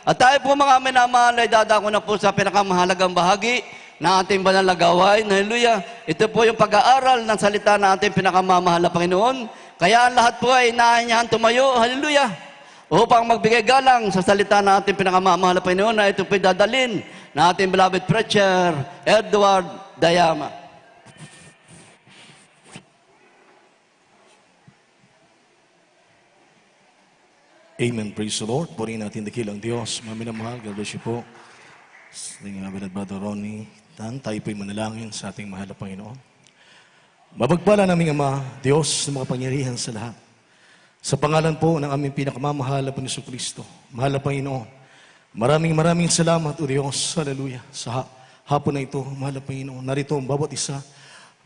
At tayo po mga minamahal ay dadako na po sa pinakamahalagang bahagi na ating banal na gawain. Hallelujah. Ito po yung pag-aaral ng salita na ating pinakamamahal na Panginoon. Kaya ang lahat po ay inaanyahan tumayo. Hallelujah. Upang magbigay galang sa salita na ating pinakamamahal na Panginoon na ito po dadalhin na ating beloved preacher, Edward Dayama. Amen. Praise the Lord. Purihin natin dakilang Diyos. Mga minamahal, God bless you po. Sa ating beloved Brother Ronnie Tan, tayo po'y manalangin sa ating mahal na Panginoon. Mapagpala naming Ama, Diyos ng mga pangyarihan sa lahat. Sa pangalan po ng aming pinakamamahal na Panginoon Kristo, mahal na Panginoon, maraming salamat o Diyos. Hallelujah. Sa hapon na ito, mahal na Panginoon, narito ang bawat isa,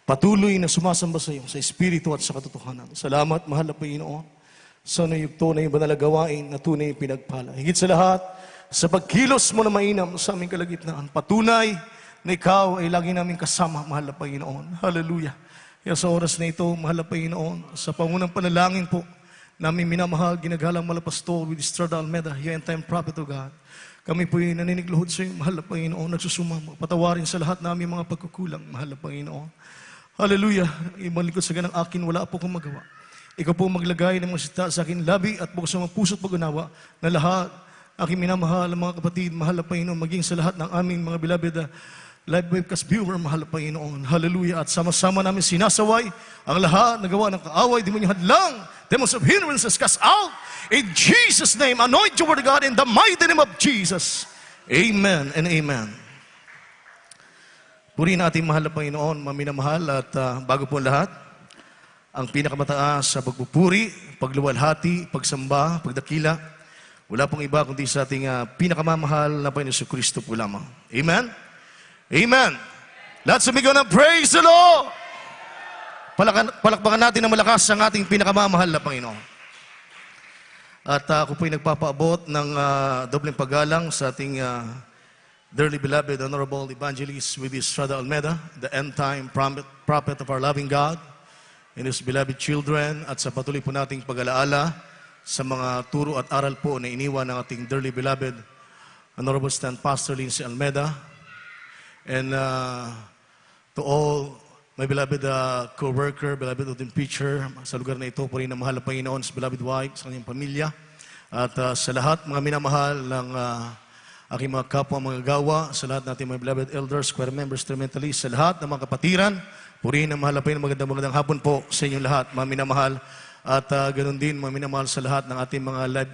patuloy na sumasamba sa iyo, sa Espiritu at sa katotohanan. Salamat, mahal na Panginoon. Sana yung tunay banal na gawain na tunay pinagpala. Higit sa lahat, sa pagkilos mo na mainam sa aming kalagitnaan, patunay na ikaw ay lagi namin kasama, mahal na Panginoon. Hallelujah. Kaya sa oras na ito, mahal na Panginoon, sa pangunang panalangin po, namin minamahal, ginagalang malapastor with Estrada Almeda, your end-time prophet of God. Kami po'y naninigluhod sa iyo, mahal na Panginoon, nagsusumama, patawarin sa lahat namin mga pagkukulang, mahal na Panginoon. Hallelujah. Ibang likod sa ganang akin, wala po kong magawa. Ikaw po maglagay ng mga sita sa aking labi at bukas sa mga puso't pag-unawa na lahat, aking minamahal, mga kapatid, mahal na Panginoon, maging sa lahat ng aming mga beloved live webcast viewer, mahal na Panginoon. Hallelujah. At sama-sama namin sinasaway ang lahat na gawa ng kaaway, di mo niyo hadlang, demons of hindrances cast out. In Jesus' name, anoint your word of God in the mighty name of Jesus. Amen and amen. Purihin natin mahal na Panginoon, maminamahal at bago po lahat, ang pinakamataas sa pagpupuri, pagluwalhati, pagsamba, pagdakila, wala pong iba kundi sa ating pinakamamahal na Panginoon Kristo po lamang. Amen? Amen. Let's sumigaw ng praise the Lord! Palakpakan natin ng malakas ang ating pinakamamahal na Panginoon. At ako po'y nagpapaabot ng dobleng paggalang sa ating dearly beloved, honorable evangelist with Estrada Almeda, the end-time prophet of our loving God, and his beloved children, at sa patuloy po nating pag-alaala sa mga turo at aral po na iniwan ng ating dearly beloved Honorable Stand Pastor Lindsay Almeda, and to all my beloved co-worker, beloved Odin Preacher, sa lugar na ito po rin ang mahal na Panginoon, sa beloved wife, sa kanyang pamilya, at sa lahat mga minamahal ng aking mga kapwa, mga gawa, sa lahat natin mga beloved elders, choir members, instrumentalists, sa lahat ng mga kapatiran, purihin ang mahal na Panginoon, magandang hapon po sa inyong lahat, mga minamahal. At ganoon din, mga minamahal sa lahat ng ating mga live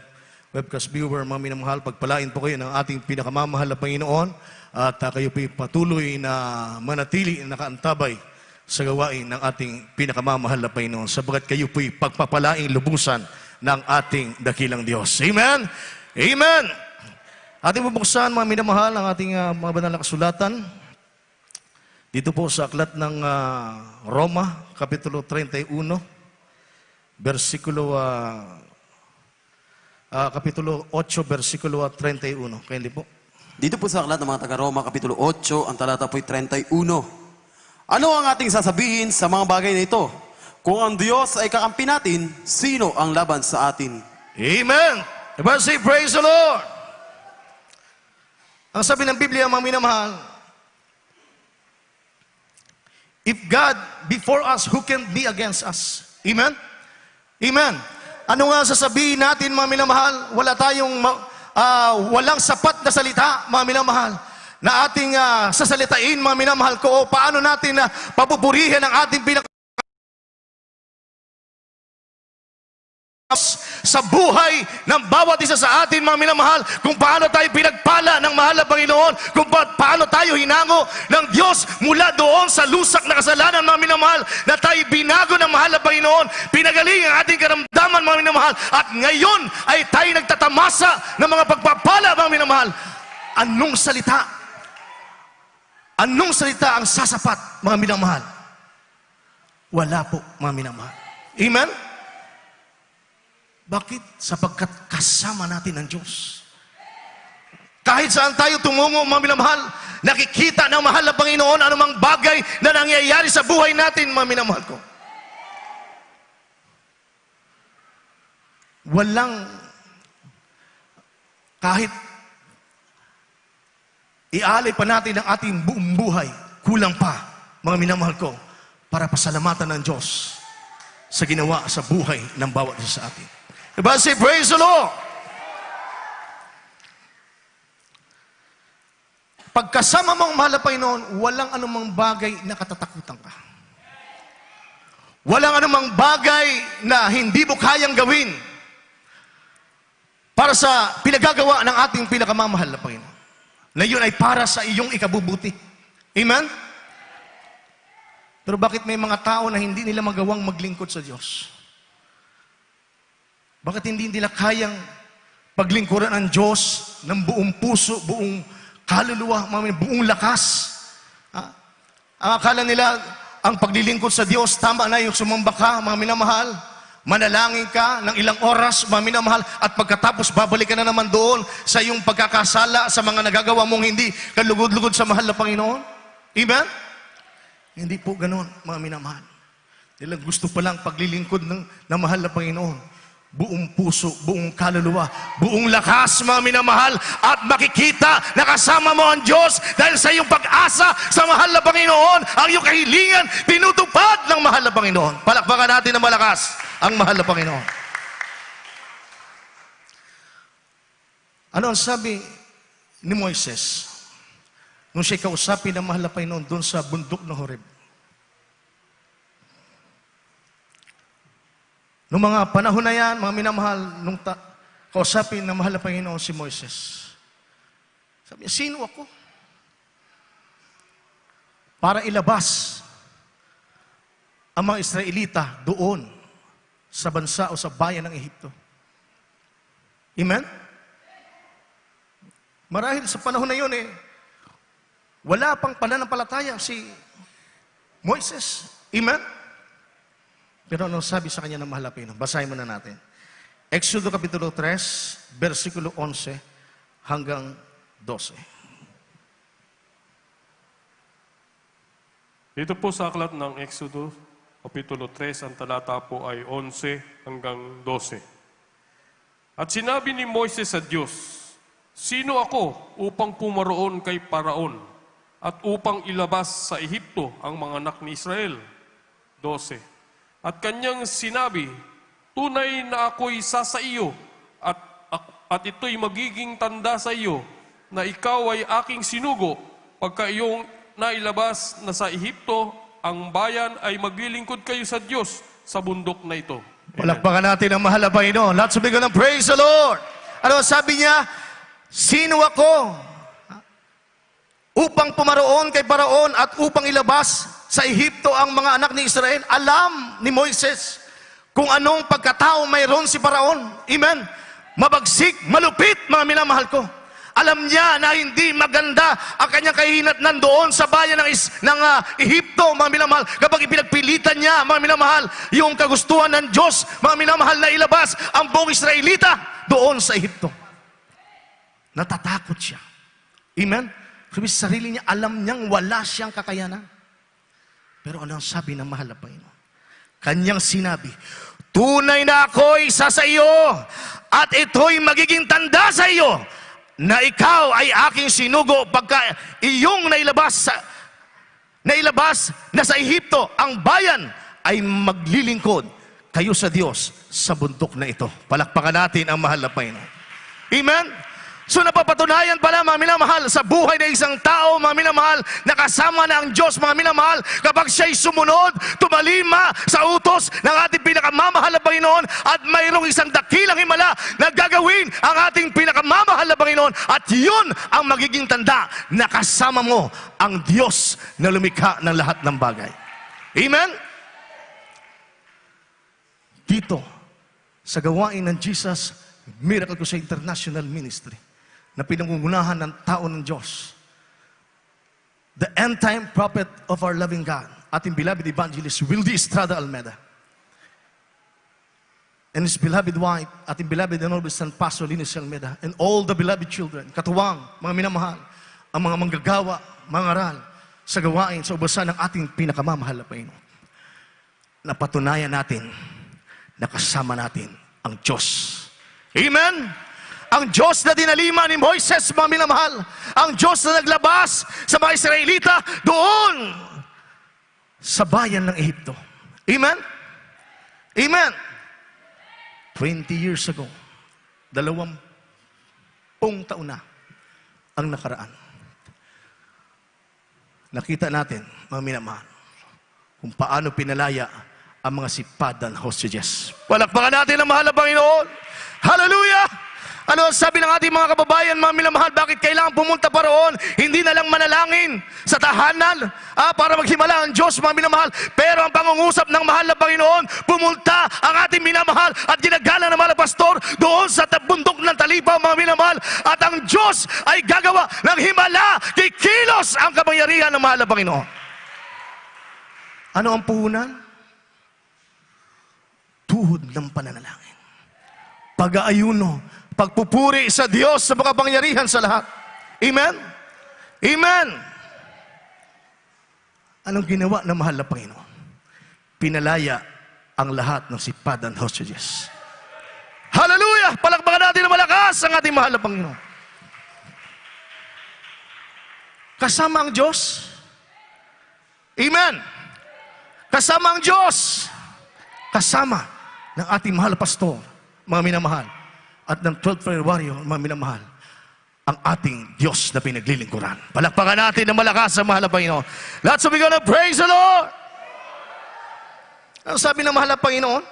webcast viewer, mga minamahal, pagpalain po kayo ng ating pinakamamahal na Panginoon. At kayo po patuloy na manatili na nakaantabay sa gawain ng ating pinakamamahal na Panginoon. Sabagat kayo po'y pagpapalaing lubusan ng ating dakilang Diyos. Amen? Amen! Ating bubuksan, mga minamahal, ang ating mga banal na kasulatan. Dito po sa aklat ng Roma, Kapitulo 31, Kapitulo 8, versikulo 31. Kaya po. Dito po sa aklat ng mga taga-Roma, Kapitulo 8, ang talata po'y 31. Ano ang ating sasabihin sa mga bagay na ito? Kung ang Diyos ay kakampi natin, sino ang laban sa atin? Amen! Everybody say, praise the Lord! Ang sabi ng Biblia, mga minamahal, if God before us, who can be against us? Amen? Amen. Ano nga sasabihin natin, mga minamahal? Walang sapat na salita, mga minamahal, na ating sasalitain, mga minamahal ko, o paano natin papupurihin ang ating sa buhay ng bawat isa sa atin, mga minamahal, kung paano tayo pinagpala ng mahal na Panginoon, kung paano tayo hinango ng Diyos mula doon sa lusak na kasalanan, mga minamahal, na tayo binago ng mahal na Panginoon, pinagaling ang ating karamdaman, mga minamahal, at ngayon ay tayo nagtatamasa ng mga pagpapala, mga minamahal. Anong salita ang sasapat, mga minamahal? Wala po, mga minamahal. Amen? Bakit? Sapagkat kasama natin ang Diyos. Kahit saan tayo tumungo, mga minamahal, nakikita ng mahal na Panginoon anumang bagay na nangyayari sa buhay natin, mga minamahal ko. Walang, kahit ialay pa natin ang ating buong buhay. Kulang pa, mga minamahal ko, para pasalamatan ng Diyos sa ginawa sa buhay ng bawat isa sa atin. Diba? Say, praise the Lord! Pagkasama mong mahal na Panginoon, walang anumang bagay na katatakutan ka. Walang anumang bagay na hindi mo kayang gawin para sa pinagagawa ng ating pinakamamahal na Panginoon. Na yun ay para sa iyong ikabubuti. Amen? Pero bakit may mga tao na hindi nila magawang maglingkod sa Diyos? Bakit hindi nila kayang paglingkuran ng Diyos ng buong puso, buong kaluluwa, buong lakas? Ang akala nila, ang paglilingkod sa Diyos, tama na yung sumamba ka, mga minamahal. Manalangin ka ng ilang oras, mga minamahal, at pagkatapos babalik ka na naman doon sa iyong pagkakasala sa mga nagagawa mong hindi kalugod-lugod sa mahal na Panginoon. Amen? Hindi po ganoon, mga minamahal. Nila gusto palang paglilingkod ng mahal na Panginoon. Buong puso, buong kaluluwa, buong lakas, mga minamahal, at makikita na kasama mo ang Diyos dahil sa iyong pag-asa sa mahal na Panginoon, ang iyong kahilingan, tinutupad ng mahal na Panginoon. Palakpakan natin ng malakas ang mahal na Panginoon. Ano ang sabi ni Moises nung siya kausapin ng mahal na Panginoon doon sa bundok ng Horeb? Noong mga panahon na yan, mga minamahal, nung kausapin ng mahal na Panginoon si Moises, sabi niya, sino ako? Para ilabas ang mga Israelita doon sa bansa o sa bayan ng Ehipto. Amen? Marahil sa panahon na yun wala pang pananampalataya si Moises. Amen? Pero anong sabi sa kanya ng mahal na Panginoon? Basahin muna natin. Exodo Kapitulo 3, versikulo 11 hanggang 12. Dito po sa aklat ng Exodo, Kapitulo 3, ang talata po ay 11 hanggang 12. At sinabi ni Moises sa Diyos, sino ako upang pumaroon kay Paraon at upang ilabas sa Ehipto ang mga anak ni Israel? 12. At kanyang sinabi, tunay na ako'y isa sa iyo at ito'y magiging tanda sa iyo na ikaw ay aking sinugo pagka iyong nailabas na sa Ehipto, ang bayan ay maglilingkod kayo sa Diyos sa bundok na ito. Palakpakan natin ang mahal na Panginoon. Let's begin ng praise the Lord. Ano sabi niya? Sino ako upang pumaroon kay Paraon at upang ilabas sa Ehipto ang mga anak ni Israel? Alam ni Moises kung anong pagkatao mayroon si Paraon. Amen? Mabagsik, malupit, mga minamahal ko. Alam niya na hindi maganda ang kanyang kahinatnan doon sa bayan ng Ehipto, mga minamahal. Kapag ipinagpilitan niya, mga minamahal, yung kagustuhan ng Diyos, mga minamahal, na ilabas ang buong Israelita doon sa Ehipto. Natatakot siya. Amen? Sabi sa sarili niya, alam niyang wala siyang kakayanan. Pero ano ang sabi ng mahal na Panginoon? Kanyang sinabi, tunay na ako'y isa sa iyo at ito'y magiging tanda sa iyo na ikaw ay aking sinugo pagka iyong nailabas na sa Ehipto, ang bayan ay maglilingkod kayo sa Diyos sa bundok na ito. Palakpakan natin ang mahal na Panginoon. Amen? So napapatunayan pala, mga minamahal, sa buhay ng isang tao, mga minamahal, nakasama na ang Diyos, mga minamahal, kapag siya'y sumunod, tumalima sa utos ng ating pinakamamahal na Panginoon at mayroong isang dakilang himala na gagawin ang ating pinakamamahal na Panginoon at yun ang magiging tanda na kasama mo ang Diyos na lumikha ng lahat ng bagay. Amen? Dito, sa gawain ng Jesus Miracle Crusade International Ministry, na pinangungunahan ng tao ng Diyos, the end-time prophet of our loving God, ating beloved evangelist, Wildy Estrada Almeda, and his beloved wife, ating beloved and noble son, Pastor Linus Almeda, and all the beloved children, katuwang, mga minamahal, ang mga manggagawa, mga aral, sa gawain, sa ubasan ng ating pinakamamahal na Panginoon. Napatunayan natin, nakasama natin ang Diyos. Amen? Ang Diyos na dinalima ni Moises, mga minamahal. Ang Diyos na naglabas sa mga Israelita doon sa bayan ng Ehipto. Amen? Amen? 20 years ago, 20 taon na ang nakaraan. Nakita natin, mga minamahal, kung paano pinalaya ang mga sipadan hostages. Palakpakan natin ang mahal na Panginoon. Hallelujah! Ano ang sabi ng ating mga kababayan, mga minamahal, bakit kailangan pumunta pa roon? Hindi na lang manalangin sa tahanan para maghimala ang Diyos, mga minamahal. Pero ang pangungusap ng mahal na Panginoon, pumunta ang ating minamahal at ginagala ng mga pastor doon sa bundok ng Talibaw, mga minamahal. At ang Diyos ay gagawa ng himala, kikilos ang kapangyarihan ng mahal na Panginoon. Ano ang puhunan? Tuhod ng pananalangin. Pag-aayuno, pagpupuri sa Diyos sa makapangyarihan sa lahat. Amen? Amen! Anong ginawa ng mahal na Panginoon? Pinalaya ang lahat ng sipadan hostages. Hallelujah! Palakpakan natin ng malakas ang ating mahal na Panginoon. Kasama ang Diyos. Amen! Kasama ang Diyos. Kasama ng ating mahal na pastor, mga minamahal, at ng 12th prayer warrior, mga minamahal, ang ating Diyos na pinaglilingkuran. Palakpakan natin ng malakas ang mahal na Panginoon. Let's begin to praise the Lord! Ang sabi ng mahal na Panginoon,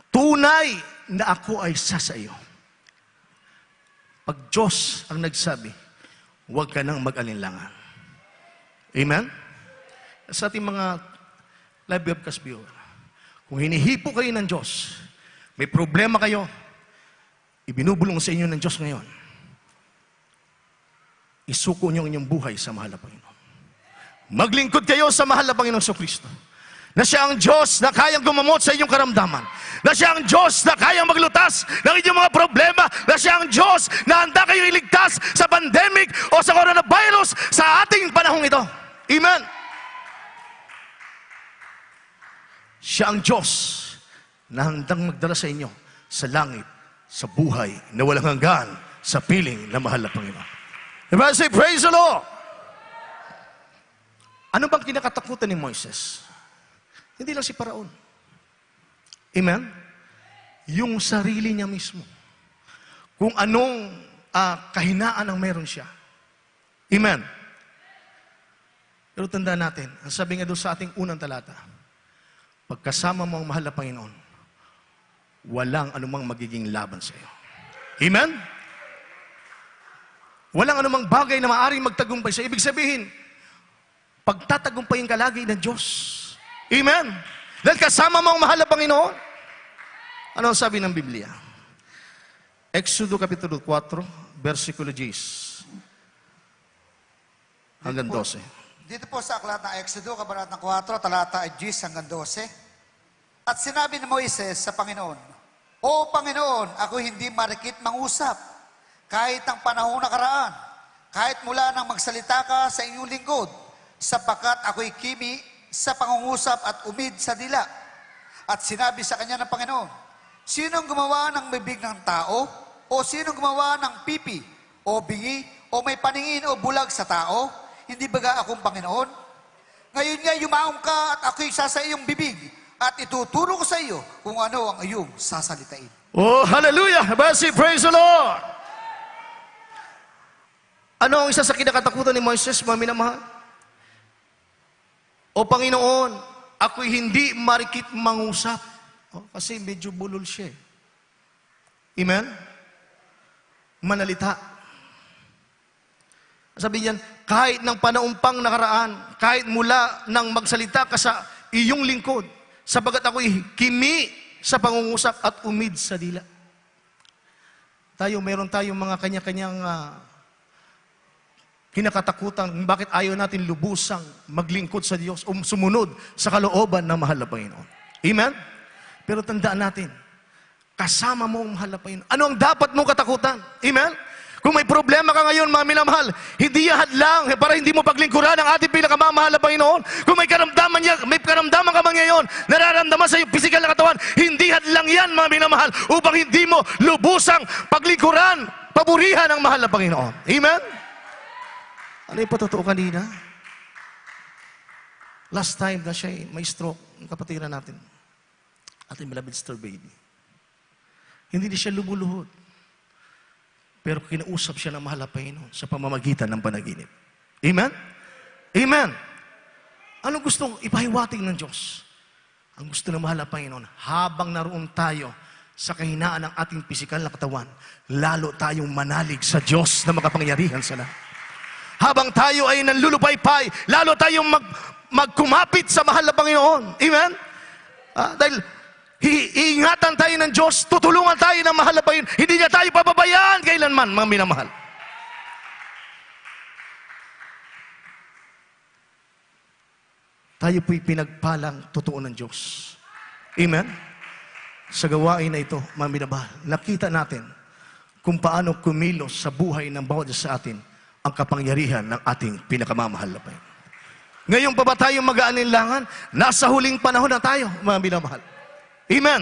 tunay na ako ay sa iyo. Pag Diyos ang nagsabi, huwag ka nang mag-alinlangan. Amen? Sa ating mga live webcast viewer, kung hinihipo kayo ng Diyos, may problema kayo, ibinubulong sa inyo ng Diyos ngayon, isuko niyo ang inyong buhay sa mahal na Panginoon. Maglingkod kayo sa mahal na Panginoon Kristo, na siya ang Diyos na kayang gumamot sa inyong karamdaman, na siya ang Diyos na kayang maglutas ng inyong mga problema, na siya ang Diyos na handa kayong iligtas sa pandemic o sa coronavirus sa ating panahong ito. Amen? Siya ang Diyos na handang magdala sa inyo sa langit, sa buhay na walang hanggan, sa piling na mahal na Panginoon. Diba? Say, praise the Lord! Ano bang kinakatakutan ni Moises? Hindi lang si Paraon. Amen? Yung sarili niya mismo. Kung anong kahinaan ang meron siya. Amen? Pero tandaan natin, ang sabi nga doon sa ating unang talata, pagkasama mo ang mahal na Panginoon, walang anumang magiging laban sa iyo. Amen? Walang anumang bagay na maaaring magtagumpay sa iyo. Ibig sabihin, pagtatagumpayin ka lagi ng Diyos. Amen? Dahil kasama mo ang mahal na Panginoon. Ano ang sabi ng Biblia? Exodo Kapitulo 4, versikulo 10 hanggang 12. Dito po sa aklat ng Exodo, kabanata 4, talata 10 hanggang 12. At sinabi ni Moises sa Panginoon, O Panginoon, ako hindi marikit mangusap, kahit ang panahon nakaraan, kahit mula nang magsalita ka sa inyong lingkod, sapagkat ako'y kimi sa pangungusap at umid sa dila. At sinabi sa kanya ng Panginoon, sinong gumawa ng bibig ng tao? O sinong gumawa ng pipi? O bingi? O may paningin o bulag sa tao? Hindi baga akong Panginoon? Ngayon nga yumaong ka at ako'y sasa iyong bibig at ituturo ko sa iyo kung ano ang iyong sasalitain. Oh, hallelujah! Basi, praise the Lord! Ano ang isa sa kinakatakutan ni Moises, mga minamahal? O Panginoon, ako'y hindi marikit mangusap. Kasi medyo bulol siya. Amen? Manalita. Sabi niyan, kahit ng panaumpang nakaraan, kahit mula nang magsalita ka sa iyong lingkod, sabagat ako'y kimi sa pangungusap at umid sa dila. Meron tayong mga kanya-kanyang kinakatakutan kung bakit ayaw natin lubusang maglingkod sa Diyos o sumunod sa kalooban ng mahal na Panginoon. Amen? Pero tandaan natin, kasama mo ang mahal na Panginoon. Ano ang dapat mong katakutan? Amen? Kung may problema ka ngayon, mga minamahal, hindi yan hadlang para hindi mo paglingkuran ang ating pinakamamahal na Panginoon. Kung may karamdaman ka man ngayon, nararamdaman sa iyong pisikal na katawan, hindi hadlang yan, mga minamahal, upang hindi mo lubusang paglingkuran, paburihan ang mahal na Panginoon. Amen? Ano yung patotoo kanina? Last time na siya may stroke, ang kapatiran natin, ating beloved Star Baby. Hindi siya lumuluhod. Pero kinausap siya ng mahal na Panginoon sa pamamagitan ng panaginip. Amen? Amen. Anong gustong ipahiwatig ng Diyos? Ang gusto ng mahal na Panginoon, habang naroon tayo sa kahinaan ng ating pisikal na katawan, lalo tayong manalig sa Diyos na makapangyarihan sa lahat. Habang tayo ay nanlulupaypay, lalo tayong magkumapit sa mahal na Panginoon. Amen? Dahil iingatan tayo ng Diyos, tutulungan tayo ng mahal na Panginoon. Hindi niya tayo pababayaan kailanman, mga minamahal. Tayo po'y pinagpalang totoo ng Diyos. Amen? Sa gawain na ito, mga minamahal, nakita natin kung paano kumilos sa buhay ng bawat isa sa atin ang kapangyarihan ng ating pinakamamahal na Panginoon. Ngayon pa ba tayong mag-aalinlangan? Nasa huling panahon na tayo, mga minamahal. Amen.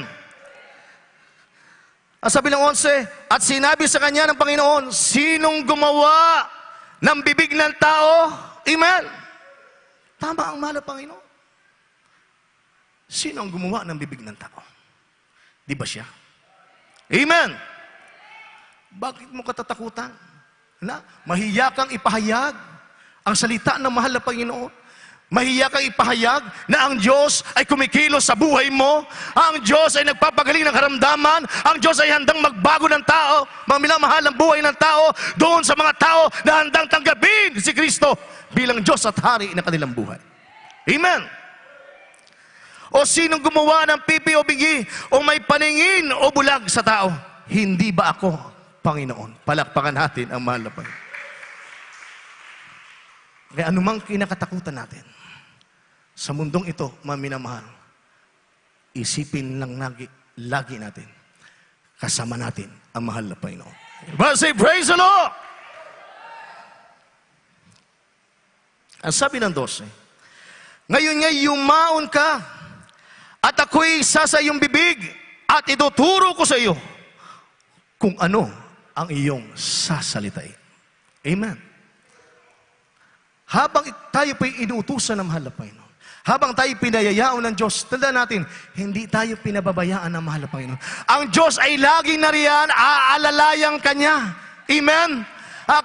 Ang sabi ng 11, at sinabi sa kanya ng Panginoon, sinong gumawa ng bibig ng tao? Amen. Tama ang mahal na Panginoon. Sino ang gumawa ng bibig ng tao? Di ba siya? Amen. Bakit mo katatakutan? Na, mahiya kang ipahayag ang salita ng mahal na Panginoon. Mahiya kang ipahayag na ang Diyos ay kumikilos sa buhay mo. Ang Diyos ay nagpapagaling ng karamdaman. Ang Diyos ay handang magbago ng tao. Mga minamahal ng buhay ng tao doon sa mga tao na handang tanggapin si Kristo bilang Diyos at Hari ng kanilang buhay. Amen. O sinong gumawa ng pipi o bigi o may paningin o bulag sa tao? Hindi ba ako, Panginoon? Palakpakan natin ang mahal na Panginoon. Kaya anumang kinakatakutan natin sa mundong ito, mga minamahal, isipin lang lagi natin, kasama natin ang mahal na Panginoon. But say, praise the Lord! Ang sabi ng 12, ngayon nga yumaon ka, at ako'y sasa iyong bibig, at ituturo ko sa iyo kung ano ang iyong sasalitain. Amen. Habang tayo po'y inuutusan ng mahal na Panginoon, habang tayo pinayayaan ng Diyos, tandaan natin, hindi tayo pinababayaan ng mahal na Panginoon. Ang Diyos ay laging nariyan, aalalayan Kanya. Amen?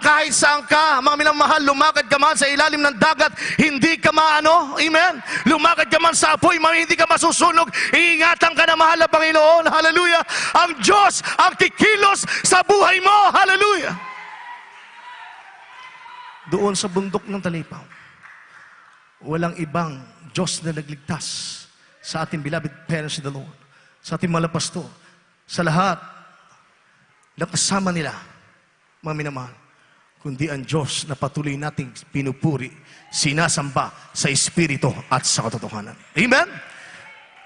Kahit saan ka, mga minamahal, lumakad ka man sa ilalim ng dagat, hindi ka maano, amen? Lumakad ka man sa apoy, hindi ka masusunog, iingatan ka ng mahal na Panginoon, hallelujah. Ang Diyos ang kikilos sa buhay mo, hallelujah. Doon sa bundok ng Talipaw, walang ibang Diyos na nagligtas sa ating beloved parents in the Lord, sa ating mga pastor, sa lahat na kasama nila, mga minamahal, kundi ang Diyos na patuloy nating pinupuri, sinasamba sa Espiritu at sa katotohanan. Amen?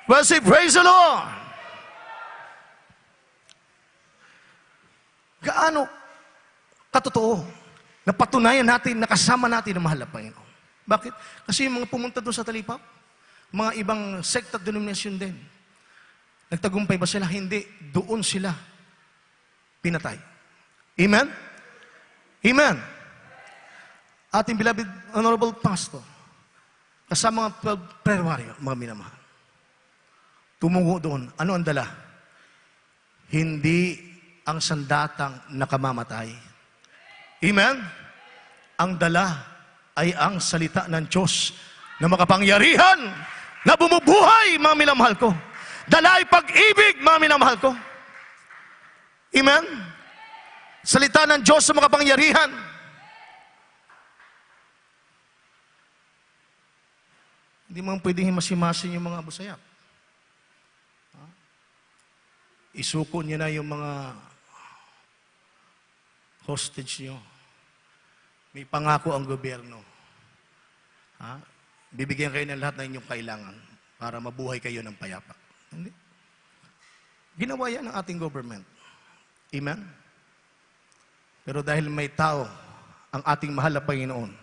Well, say, praise the Lord! Gaano katotoo na patunayan natin, nakasama natin ang mahal na Panginoon. Bakit? Kasi yung mga pumunta doon sa Talipaw, mga ibang sect at denomination din. Nagtagumpay ba sila? Hindi. Doon sila pinatay. Amen? Amen. Ating beloved honorable pastor, kasama mga 12 prayer warrior, mga minamahal, tumungo doon. Ano ang dala? Hindi ang sandatang nakamamatay. Amen? Ang dala ay ang salita ng Diyos na makapangyarihan, na bumubuhay, mga minamahal ko. Dala ay pag-ibig, mga minamahal ko. Amen? Salita ng Diyos na makapangyarihan. Hindi mo pwedeng himasimasin yung mga abusayap. Isuko niyo na yung mga hostage niyo. May pangako ang gobyerno. Bibigyan kayo ng lahat ng inyong kailangan para mabuhay kayo ng payapa. Hindi. Ginawa yan ng ating government. Amen? Pero dahil may tao, ang ating mahal na Panginoon,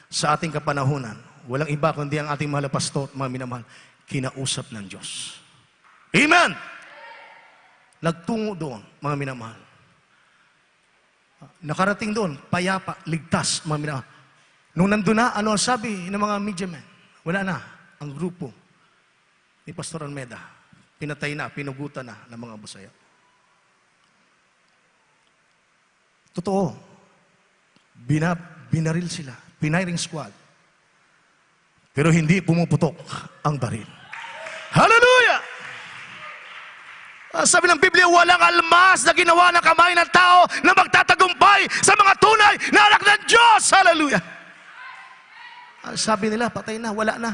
sa ating kapanahunan, walang iba kundi ang ating mahal na pastor, mga minamahal, kinausap ng Diyos. Amen! Nagtungo doon, mga minamahal. Nakarating doon, payapa, ligtas, mga minamahal. Nung nandun na, ano ang sabi ng mga media men? Wala na, ang grupo ni Pastor Almeda. Pinatay na, pinugutan na ng mga busaya. Totoo, binaril sila, piniring squad. Pero hindi pumuputok ang baril. Hallelujah! Sabi ng Biblia, walang almas na ginawa ng kamay ng tao na magtatagumpay sa mga tunay na anak ng Diyos. Hallelujah! Sabi nila, patay na, wala na.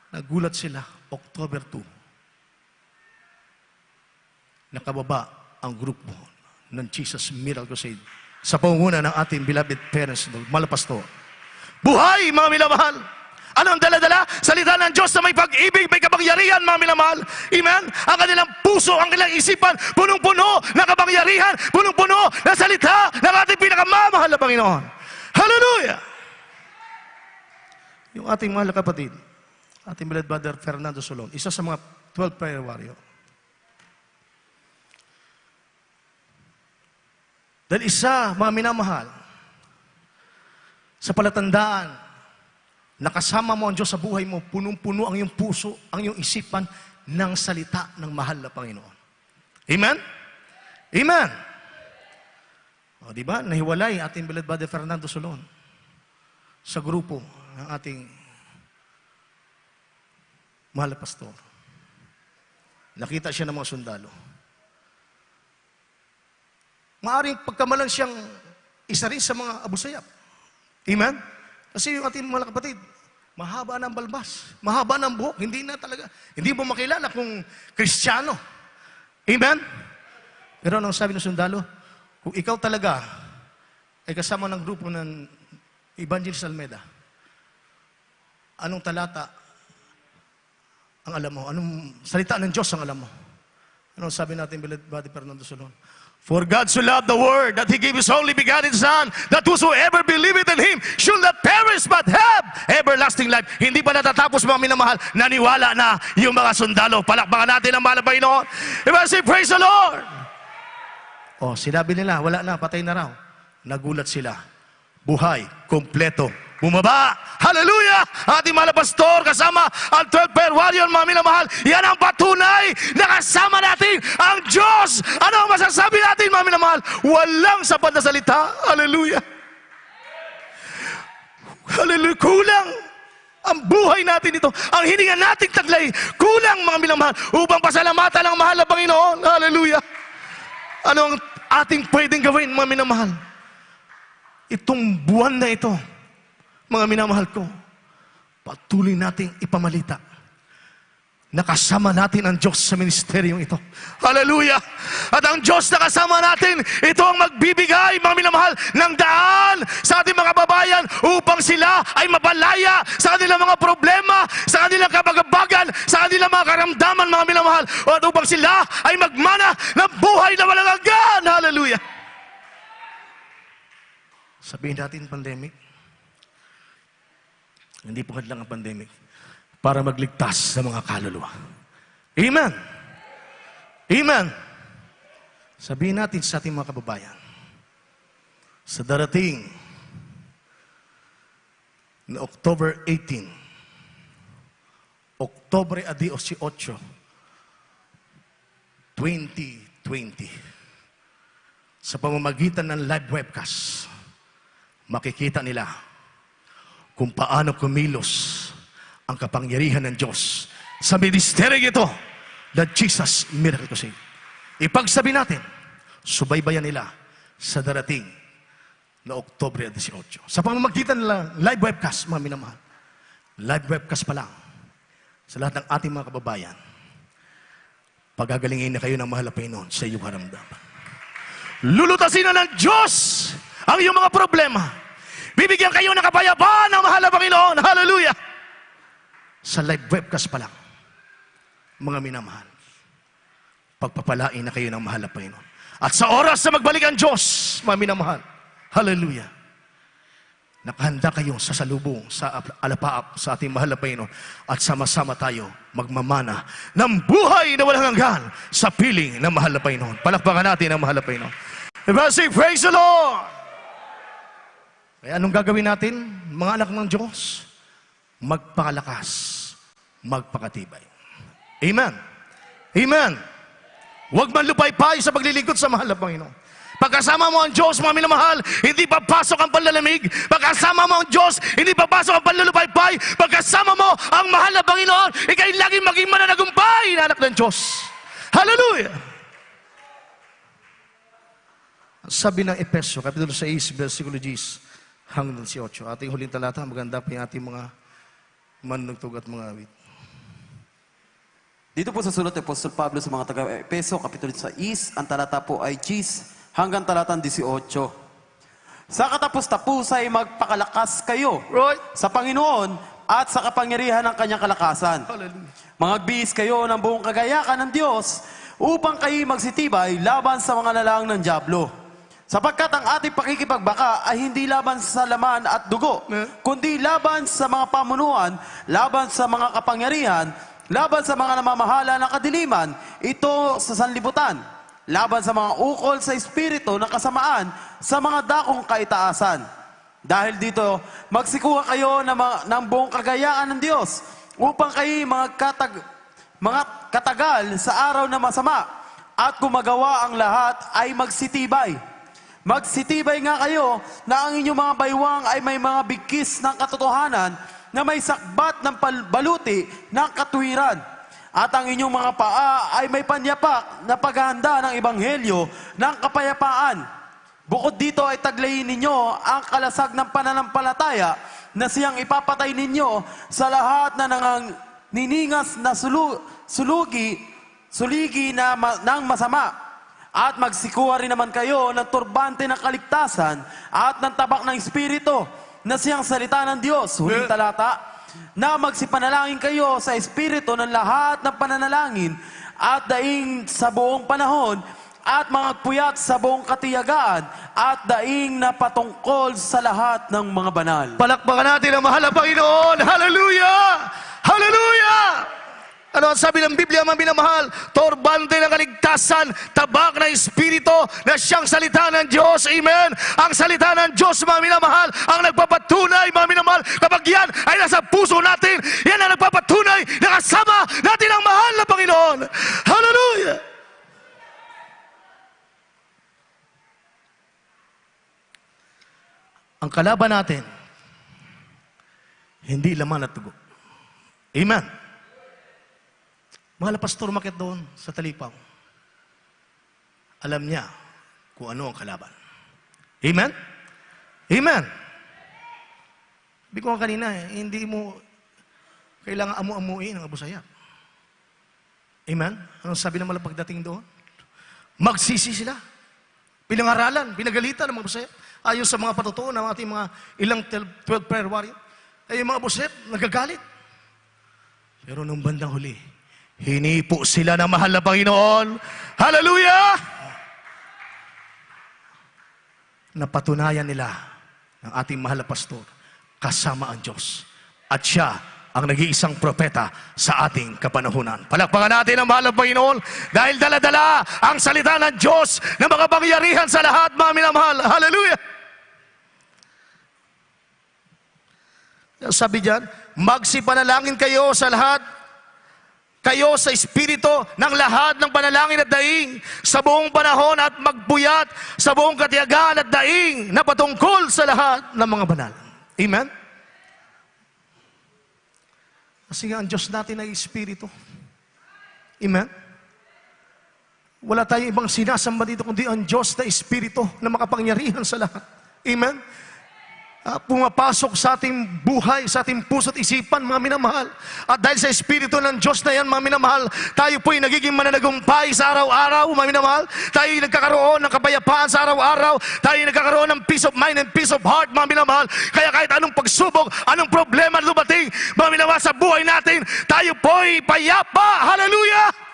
Nagulat sila, October 2. Nakababa ang grupo ng Jesus Miracle Crusade sa pangunguna ng ating beloved parents, malapastor. Buhay, mga minamahal! Ano ang dala-dala? Salita ng Diyos na may pag-ibig, may kapangyarihan, mga minamahal. Amen? Ang kanilang puso, ang kanilang isipan, punong-puno na kapangyarihan, punong-puno na salita ng ating pinakamamahal na Panginoon. Hallelujah! Yung ating mahal na kapatid, ating beloved brother Fernando Solon, isa sa mga 12 prayer warrior. Dahil isa, mga minamahal, sa palatandaan, nakasama mo ang Diyos sa buhay mo, punong-puno ang iyong puso, ang iyong isipan ng salita ng mahal na Panginoon. Amen? Amen! O, diba? Nahiwalay ating beloved brother Fernando Solon sa grupo ng ating mahal na pastor. Nakita siya ng mga sundalo. Maaring pagkamalan siyang isa rin sa mga abusayap. Amen? Kasi yung ating mga kapatid, mahaba ng balbas, mahaba ng buhok, hindi mo makilala kung Kristiyano. Amen? Pero anong sabi ng sundalo? Kung ikaw talaga ay kasama ng grupo ng Evangelist Almeda, anong talata ang alam mo? Anong salita ng Diyos ang alam mo? Anong sabi natin, beloved brother Fernando Solon? For God so loved the world that He gave His only begotten Son, that whosoever believeth in Him should not perish but have everlasting life. Hindi pa natatapos, mga minamahal, naniwala na yung mga sundalo. Palakpakan natin ang mahal na Panginoon. Diba, say, praise the Lord! Oh, sinabi nila, wala na, patay na raw. Nagulat sila. Buhay, kompleto, bumaba. Hallelujah! Ating mahal na pastor, kasama ang 12 prayer warrior, mga minamahal. Yan ang patunay na kasama natin ang Diyos. Ano ang masasabi natin, mga minamahal? Walang sapat na salita. Hallelujah! Hallelujah! Kulang ang buhay natin ito. Ang hininga nating taglay, kulang, mga minamahal, upang pasalamatan ang mahal na Panginoon. Hallelujah! Ano ang ating pwedeng gawin, mga minamahal? Itong buwan na ito, mga minamahal ko, patuloy nating ipamalita. Nakasama natin ang Diyos sa ministeryong ito. Hallelujah! At ang Diyos na kasama natin, ito ang magbibigay, mga minamahal, ng daan sa ating mga babayan upang sila ay mapalaya sa kanilang mga problema, sa kanilang kabagabagan, sa kanilang mga karamdaman, mga minamahal, at upang sila ay magmana ng buhay na walang hanggan. Hallelujah! Sabihin natin pandemic. Hindi po hadlang ang pandemic para magligtas sa mga kaluluwa. Amen! Amen! Sabihin natin sa ating mga kababayan, sa darating na October 18, Oktobre 18, 2020, sa pamamagitan ng live webcast, makikita nila kung paano kumilos ang kapangyarihan ng Diyos sa ministeryo ito na Jesus Miracle Crusade. Ipagsabi natin, subaybayan nila sa darating na Oktobre 18. Sa pamamagitan ng live webcast, mga minamahal, live webcast pa lang sa lahat ng ating mga kababayan, pagagalingin na kayo ng mahal na Panginoon sa iyong karamdaman. Lulutasin na ng Diyos ang iyong mga problema. Bibigyan kayo ng kapayapaan ng mahal na Panginoon. Hallelujah! Sa live webcast pa lang, mga minamahal, pagpapalain na kayo ng mahal na Panginoon. At sa oras na magbalik ang Diyos, mga minamahal, hallelujah, nakahanda kayong sasalubong sa alapaap sa ating mahal na Panginoon at sama-sama tayo magmamana ng buhay na walang hanggan sa piling ng mahal na Panginoon. Palakpakan natin ang mahal na Panginoon. Everybody say, praise the Lord! Kaya anong gagawin natin, mga anak ng Diyos? Magpakalakas, magpakatibay. Amen. Amen. Huwag man lupaypay sa paglilingkod sa mahal na Panginoon. Pagkasama mo ang Diyos, mga minamahal, hindi papasok ang panlalamig. Pagkasama mo ang Diyos, hindi papasok ang panlulupaypay. Pagkasama mo ang mahal na Panginoon, ikay laging maging mananagumpay na anak ng Diyos. Hallelujah! Sabi ng Efesyo, Kapitulo 6, versikulo 10 hanggang 18. Ating huling talata, maganda pa yung ating mga manunugtog at mga awit. Dito po sa sulat ni Apostol Pablo sa mga taga-Epeso, Kapitulo 6, ang talata po ay 10 hanggang talatang 18. Sa katapos-tapos ay magpakalakas kayo Right? sa Panginoon at sa kapangyarihan ng kanyang kalakasan. Hallelujah. Magbihis kayo ng buong kagayakan ng Diyos upang kayo magsitibay laban sa mga lalang ng dyablo. Sapagkat ang ating pakikipagbaka ay hindi laban sa laman at dugo, kundi laban sa mga pamunuan, laban sa mga kapangyarihan, laban sa mga namamahala ng kadiliman, ito sa sanlibutan, laban sa mga ukol sa espiritu ng kasamaan, sa mga dakong kaitaasan. Dahil dito, magsikuha kayo ng buong kagayaan ng Diyos upang kayo mga katagal sa araw na masama at kumagawa ang lahat ay magsitibay. Magsitibay nga kayo na ang inyong mga baywang ay may mga bigkis ng katotohanan na may sakbat ng baluti ng katuwiran. At ang inyong mga paa ay may panyapak na paghahanda ng ebanghelyo ng kapayapaan. Bukod dito ay taglayin ninyo ang kalasag ng pananampalataya na siyang ipapatay ninyo sa lahat na niningas na suligi ng masama. At magsikuha rin naman kayo ng turbante ng kaligtasan at ng tabak ng Espiritu na siyang salita ng Diyos. Huling talata, na magsipanalangin kayo sa Espiritu ng lahat ng pananalangin at daing sa buong panahon at mga puyat sa buong katiyagaan at daing na patungkol sa lahat ng mga banal. Palakpakan natin ang mahal na Panginoon. Hallelujah! Hallelujah! Ano ang sabi ng Biblia, mga minamahal? Turbante ng kaligtasan, tabak na Espiritu na siyang salita ng Diyos. Amen? Ang salita ng Diyos, mga minamahal, ang nagpapatunay, mga minamahal, kapag yan ay nasa puso natin, yan ang nagpapatunay na kasama natin ang mahal na Panginoon. Hallelujah! Ang kalaban natin, hindi laman at dugo. Amen? Mahal na pastor, umakyat doon sa Talipaw. Alam niya kung ano ang kalaban. Amen? Amen? Sabi ko nga kanina, hindi mo kailangan amu-amuin ang abusaya. Amen? Anong sabi naman pagdating doon? Magsisi sila. Pinangaralan, pinagalitan ng mga abusaya. Ayon sa mga patutuo ng ating mga ilang 12 prayer warrior. Ay yung mga abusaya, nagagalit. Pero nung bandang huli, hinipo sila ng mahal na Panginoon. Hallelujah! Napatunayan nila ng ating mahal na pastor, kasama ang Diyos. At siya ang nag-iisang propeta sa ating kapanahunan. Palakpakan natin ang mahal na Panginoon dahil dala-dala ang salita ng Diyos na makapangyarihan sa lahat, mga minamahal. Hallelujah! Sabi diyan, magsipanalangin kayo sa lahat, kayo sa Espiritu ng lahat ng panalangin at daing sa buong panahon at magpuyat sa buong katiyagaan at daing na patungkol sa lahat ng mga banal. Amen? Kasi nga ang Diyos natin ay Espiritu. Amen? Wala tayong ibang sinasamba dito kundi ang Diyos na Espiritu na makapangyarihan sa lahat. Amen? Pumapasok sa ating buhay, sa ating puso at isipan, mga minamahal. At dahil sa Espiritu ng Diyos na yan, mga minamahal, tayo po'y nagiging mananagumpay sa araw-araw, mga minamahal. Tayo nagkakaroon ng kapayapaan sa araw-araw. Tayo nagkakaroon ng peace of mind and peace of heart, mga minamahal. Kaya kahit anong pagsubok, anong problema lumating, mga minamahal, sa buhay natin, tayo po'y payapa. Hallelujah!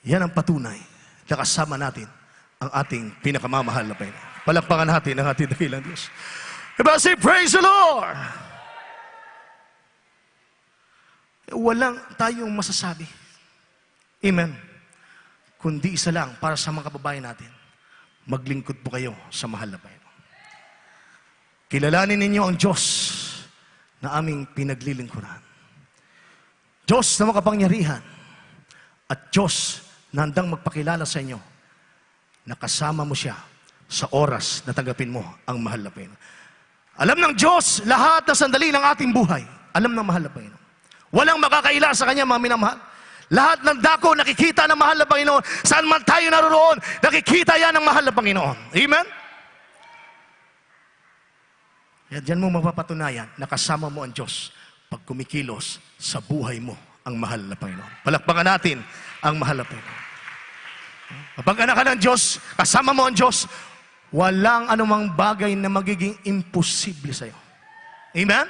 Yan ang patunay na kasama natin ang ating pinakamamahal na Panginoon. Palakpakan natin ang ating dakilang Diyos. Diba, say, praise the Lord! Walang tayong masasabi. Amen. Kundi isa lang para sa mga kababayan natin. Maglingkod po kayo sa mahal na Panginoon. Kilalanin ninyo ang Diyos na aming pinaglilingkuran. Diyos na makapangyarihan at Diyos na handang magpakilala sa inyo na kasama mo siya sa oras na tanggapin mo ang mahal na Panginoon. Alam ng Diyos lahat ng sandali ng ating buhay. Alam ng mahal na Panginoon. Walang makakaila sa Kanya, mga minamahal. Lahat ng dako nakikita ng mahal na Panginoon. Saan man tayo naroon, nakikita yan ng mahal na Panginoon. Amen? Kaya dyan mo mapapatunayan na kasama mo ang Diyos pag kumikilos sa buhay mo ang mahal na Panginoon. Palakpakan natin ang mahal na Panginoon. Kapag anak ka ng Diyos, kasama mo ang Diyos, walang anumang bagay na magiging imposible sa'yo. Amen?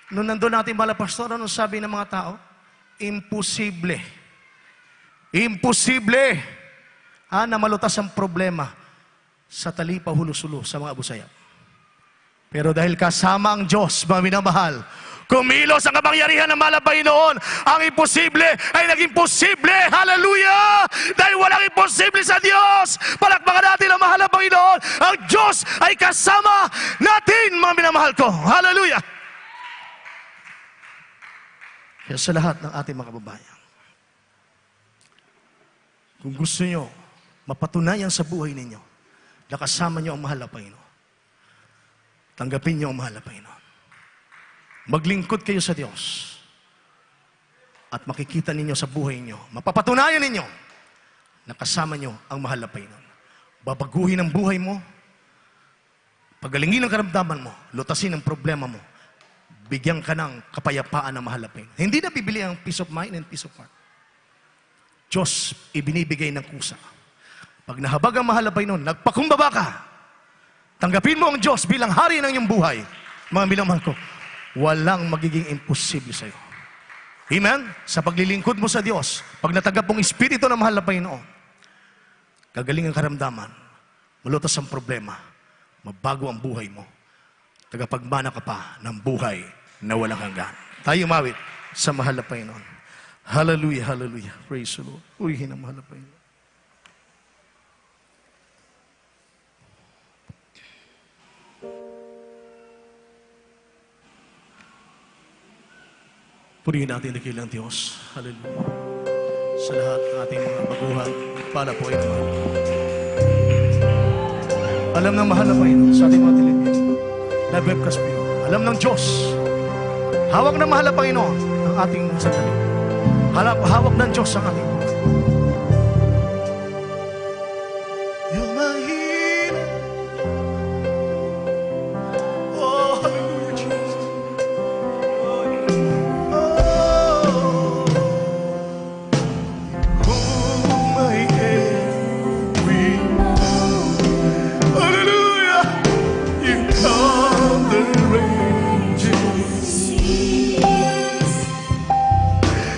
Noong nandun natin bala, pastor, anong sabi ng mga tao? Imposible. Imposible. Na malutas ang problema sa talipa hulusulo sa mga abusayap. Pero dahil kasama ang Diyos, mga minamahal, kumilos ang kapangyarihan ng mahal na Panginoon, ang imposible ay naging posible. Hallelujah! Dahil walang imposible sa Diyos. Palakpakan natin ang mahal na Panginoon. Ang Diyos ay kasama natin, mga minamahal ko. Hallelujah! Kaya sa lahat ng ating mga kababayan, kung gusto nyo mapatunayan sa buhay ninyo na kasama nyo ang mahal na Panginoon, tanggapin nyo ang mahal na Panginoon. Maglingkod kayo sa Diyos at makikita ninyo sa buhay nyo, mapapatunayan ninyo na kasama nyo ang mahal na Panginoon. Babaguhin ang buhay mo, pagalingin ang karamdaman mo, lutasin ang problema mo, bigyan ka ng kapayapaan ng mahal na Panginoon. Hindi na bibili ang peace of mind and peace of heart. Diyos, ibinibigay ng kusa. Pag nahabag ang mahal na Panginoon, nagpakumbaba ka, tanggapin mo ang Diyos bilang hari ng iyong buhay. Mga minamahal ko, walang magiging imposible sa iyo. Amen? Sa paglilingkod mo sa Diyos, pag natanggap mong Espiritu ng mahal na Panginoon, gagaling ang karamdaman, malutas ang problema, mabago ang buhay mo, tagapagmana ka pa ng buhay na walang hanggan. Tayo umawit sa mahal na Panginoon. Hallelujah, hallelujah. Praise the Lord. Uwihin ang mahal na Panginoon. Purihin natin ang dakilang Diyos. Hallelujah. Sa lahat ng ating mga baguhan, pala po ito. Alam ng mahal na Panginoon sa ating mga telebisyon, na webcast po. Alam ng Diyos, hawak ng mahal na Panginoon ang ating sandali. Hawak ng Diyos ang ating buhay. Yung mahina. Oh, hallelujah, Jesus.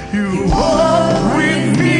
You walk with me.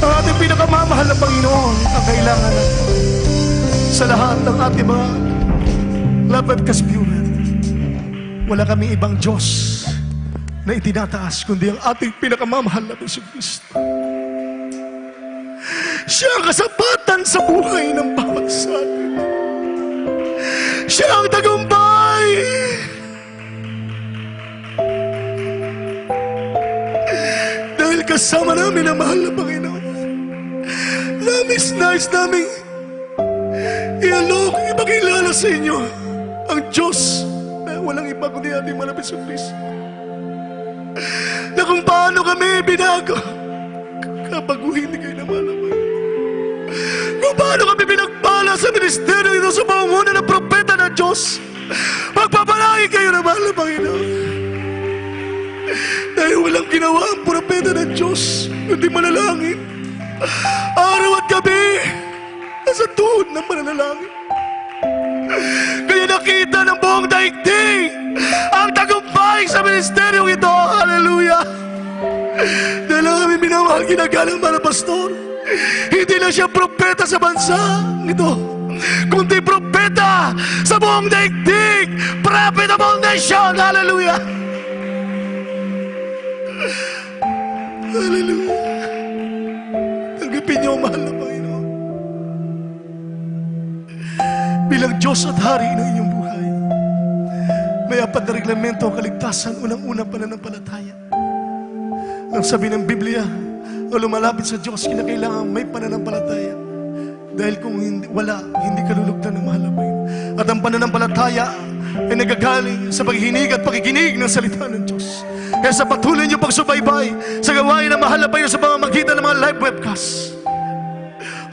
Ang ating pinakamamahal na Panginoon ang kailangan natin sa lahat ng ating mga love at kaspiyunan. Wala kaming ibang Diyos na itinataas kundi ang ating pinakamamahal na Jesucristo. Siya ang kasapatan sa buhay ng bawat sa atin. Siya ang tagumpay. Dahil kasama namin ang mahal na Panginoon, nais namin ialok, ipakilala sa inyo ang Diyos na walang iba kundi ating mahal na Jesucristo. Na kung paano kami binago kapag hindi kayo na mahal na Panginoon. Kung paano kami pinagpala sa ministeryo ito sa pangunguna ng propeta ng Diyos. Magpapalagi kayo na mahal na Panginoon. Dahil walang ginawa ang propeta ng Diyos kundi manalangin. Araw at gabi nasa tuhod ng mananalangin. Kaya nakita ng buong daigdig ang tagumpay sa ministeryong ito. Hallelujah! Dahil ang aming minamahal ginagalang mga pastor, hindi na siya propeta sa bansa ito, kundi propeta sa buong daigdig, prophet of all nation. Hallelujah! Hallelujah! Tanggapin niyo, mahal na Panginoon, bilang Diyos at Hari ng inyong buhay. May apat na reglamento ang kaligtasan. Unang-unang pananampalataya. Ang sabi ng Biblia, o lumalapit sa Diyos, kinakailangan may pananampalataya. Dahil kung hindi ka lulugdan ng mahal na Panginoon. At ang pananampalataya ay nagagaling sa paghihinig at pakikinig ng salita ng Diyos. Kaya sa patuloy niyo pagsubaybay sa gawain ng mahal na Panginoon sa pamamagitan ng mga live webcast.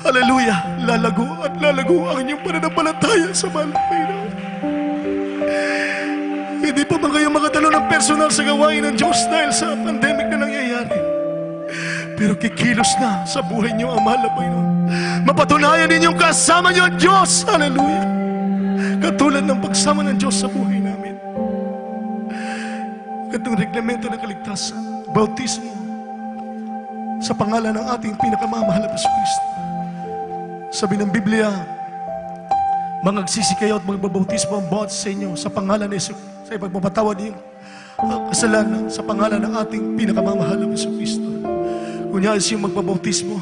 Hallelujah! Lalago at lalago ang inyong pananampalataya sa mahal na Panginoon. Hindi pa ba kayo makatalo ng personal sa gawain ng Diyos dahil sa pandemic na nangyayari? Pero kikilos na sa buhay niyo ang mahal na Panginoon. Mapatunayan ninyong kasama niyo ang Diyos. Hallelujah! Katulad ng pagsama ng Diyos sa buhay namin. Itong reglamento ng kaligtasan, bautismo, sa pangalan ng ating pinakamamahal na Jesucristo. Sabi ng Biblia, mangagsisi kayo at magbabautismo ang bawat sa inyo sa pangalan ni Jesus, sa ipagpapatawad niyong kasalanan sa pangalan ng ating pinakamamahal na Jesucristo. Kunya yung magbabautismo,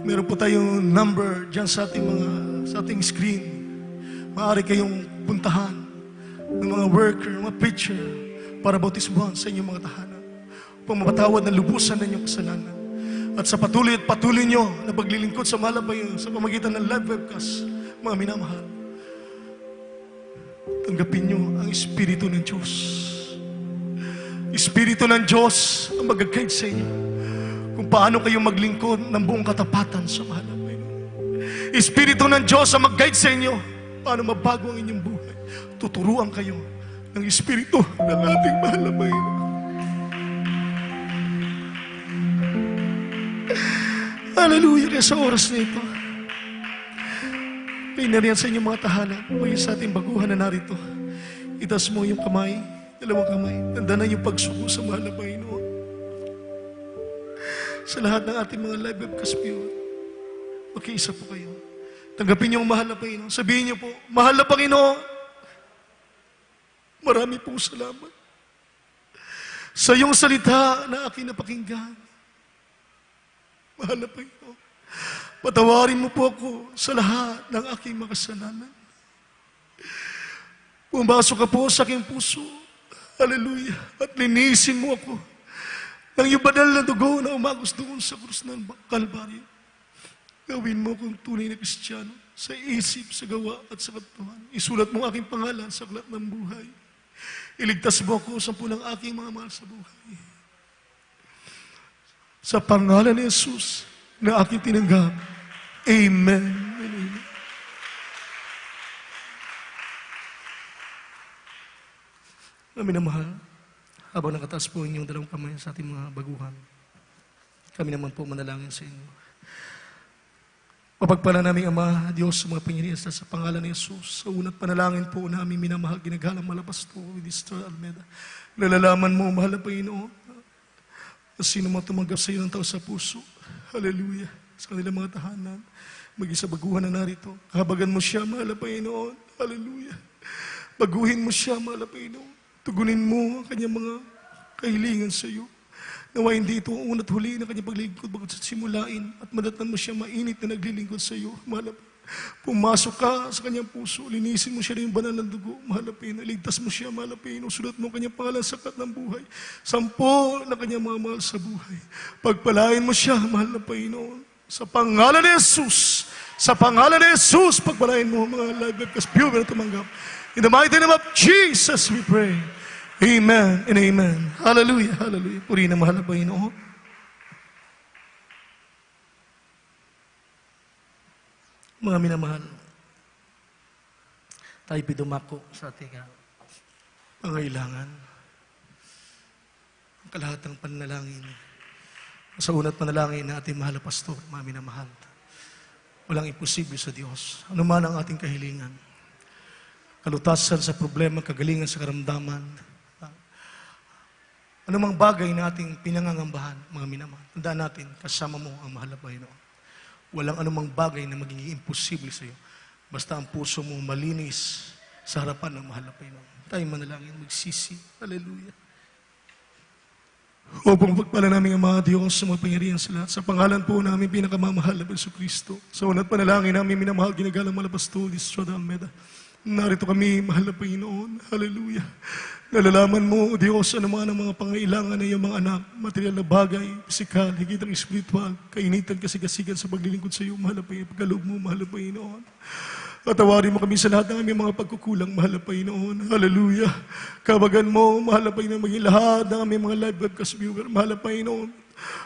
meron po tayong number dyan sa ating screen. Maaari kayong puntahan ng mga worker, mga preacher, para bautismuhan sa inyong mga tahanan. Upang mapatawad na lubusan na inyong kasalanan. At sa patuloy nyo na paglilingkod sa mahal na Panginoon sa pamagitan ng live webcast, mga minamahal, tanggapin nyo ang Espiritu ng Diyos. Espiritu ng Diyos ang mag-guide sa inyo kung paano kayo maglingkod ng buong katapatan sa mahal na Panginoon. Espiritu ng Diyos ang mag-guide sa inyo paano mabago ang inyong buhay. Tuturuan kayo ng Espiritu ng ating mahal na Panginoon. Hallelujah! Kaya sa oras na ito, pinariyan sa inyong mga tahanan, o sa ating baguhan na narito, itaas mo yung kamay, dalawang kamay, nandanan yung pagsuko sa mahal na Panginoon. Sa lahat ng ating mga live webcast viewer, makiisa po kayo. Tanggapin niyo ang mahal na Panginoon. Sabihin niyo po, mahal na Panginoon, marami pong salamat sa iyong salita na aking napakinggan. Mahal na Panginoon, patawarin mo po ako sa lahat ng aking makasalanan. Pumasok ka po sa aking puso, hallelujah, at linisin mo ako ng iyong banal na dugo na umagos doon sa krus ng Kalbaryo. Gawin mo kung tunay na Kristiyano sa isip, sa gawa at sa katuhan. Isulat mo aking pangalan sa aklat ng buhay. Iligtas mo ako sa punang aking mga mahal sa buhay. Sa pangalan ni Jesus na aking tinanggap. Amen. Amen. Kami na mahal, habang nakataas po inyong dalawang kamay sa ating mga baguhan, kami naman po manalangin sa inyo. Mapagpala namin Ama, Diyos, sa mga piniriyan sa pangalan ni Jesus. Sa unat panalangin po namin minamahal, ginagalang malapas po with Mr. Almeida. Nalalaman mo, mahal na Panginoon, At sino man tumanggap sa iyo ng tao sa puso, hallelujah, sa kanilang mga tahanan, maging sa baguhan na narito, habagan mo siya, mahal na Panginoon, hallelujah. Baguhin mo siya, mahal na Panginoon. Tugunin mo ang kanyang mga kahilingan sa iyo. Nawa hindi ito ang una't huli na kanyang paglilingkod bago sa simulain at madatnan mo siya mainit na naglilingkod sa iyo, mahal na Panginoon. Pumasok ka sa kanyang puso, linisin mo siya ng banal ng dugo, mahal na Panginoon. Iligtas mo siya, mahal na Panginoon. Sulat mo ang kanyang pangalan sa aklat ng buhay. 10 na kanyang mga mahal sa buhay. Pagpalain mo siya, mahal na Panginoon. Sa pangalan ni Jesus, sa pangalan ni Jesus, pagpalain mo mga live webcast viewer na tumanggap. In the mighty name of Jesus, we pray. Amen and amen. Hallelujah, hallelujah. Purihin ang mahal na Panginoon. Mga minamahal, tayo dumako sa ating pangailangan. Ang kalahatang panalangin. Sa una't panalangin na ating mahal na pastor, mga minamahal. Walang imposible sa Diyos. Ano man ang ating kahilingan. Kalutasan sa problema, kagalingan sa karamdaman. Anumang bagay na ating pinangangambahan, mga minamahal. Tandaan natin, kasama mo ang mahal na Panginoon. Walang anumang bagay na magiging imposible sa iyo. Basta ang puso mo malinis sa harapan ng mahal na Panginoon. Tayo manalangin, magsisi. Hallelujah. Upang pagpala namin ang mga Diyos sa mga pangyarihan sa lahat. Sa pangalan po namin pinakamamahal na Jesucristo. Sa una't panalangin namin minamahal, ginagalang malapastol, Estrada Almeda. Narito kami, mahal na Panginoon. Hallelujah. Nalalaman mo, O Diyos, ano man ang mga pangailangan ng iyong mga anak, material na bagay, pisikal, higit ang espiritual, kainitan, kasigasigan sa paglilingkod sa iyo, mahal na Panginoon, pagkaloob mo, mahal na Panginoon. Patawarin mo kami sa lahat ng aming mga pagkukulang, mahal na Panginoon. Hallelujah. Kabagan mo, mahal na Panginoon, maging lahat ng aming mga live webcast viewer, mahal na Panginoon.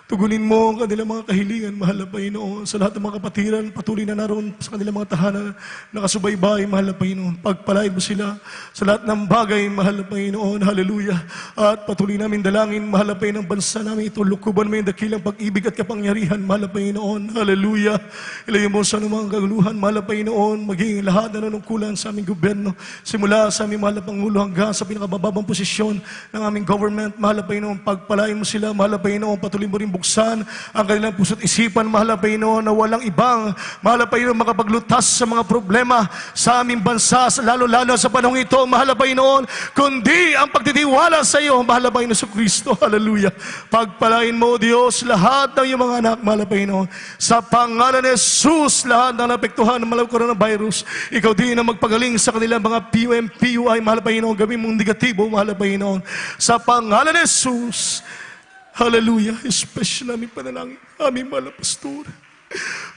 Tugunin mo ang kanilang mga kahilingan, mahal na Panginoon. Sa lahat ng mga kapatiran, patuloy na naroon sa kanilang mga tahanan, nakasubaybay, mahal na Panginoon. Pagpalain mo sila sa lahat ng bagay, mahal na Panginoon. Hallelujah. At patuloy namin dalangin, mahal na Panginoon, bansa namin ito. Lukuban mo yung dakilang pag-ibig at kapangyarihan, mahal na Panginoon. Hallelujah. Ilayo mo sa anumang kaguluhan, mahal na Panginoon. Maging lahat na nanungkulan sa aming gobyerno. Simula sa aming mahal na Pangulo hanggang sa pinakabababang posisyon ng aming government, mahal na Panginoon. Pagpalain mo sila, mahal na Panginoon. Patuloy mo rin buksan ang kanilang puso't isipan, mahal na Panginoon, na walang ibang, mahal na Panginoon, makapaglutas sa mga problema sa aming bansa, lalo-lalo sa panahong ito, mahal na Panginoon, kundi ang pagtitiwala sa iyo, mahal na Panginoon sa Kristo. Hallelujah. Pagpalain mo, Diyos, lahat ng iyong mga anak, mahal na Panginoon. Sa pangalan ni Jesus, lahat ng napektuhan ng malang coronavirus, ikaw din ang magpagaling sa kanilang mga PUM, PUI, mahal na Panginoon, gawin mong negatibo, mahal na Panginoon. Sa pangalan ni Jesus, hallelujah. Especially namin panalangin, aming mahal na pastor.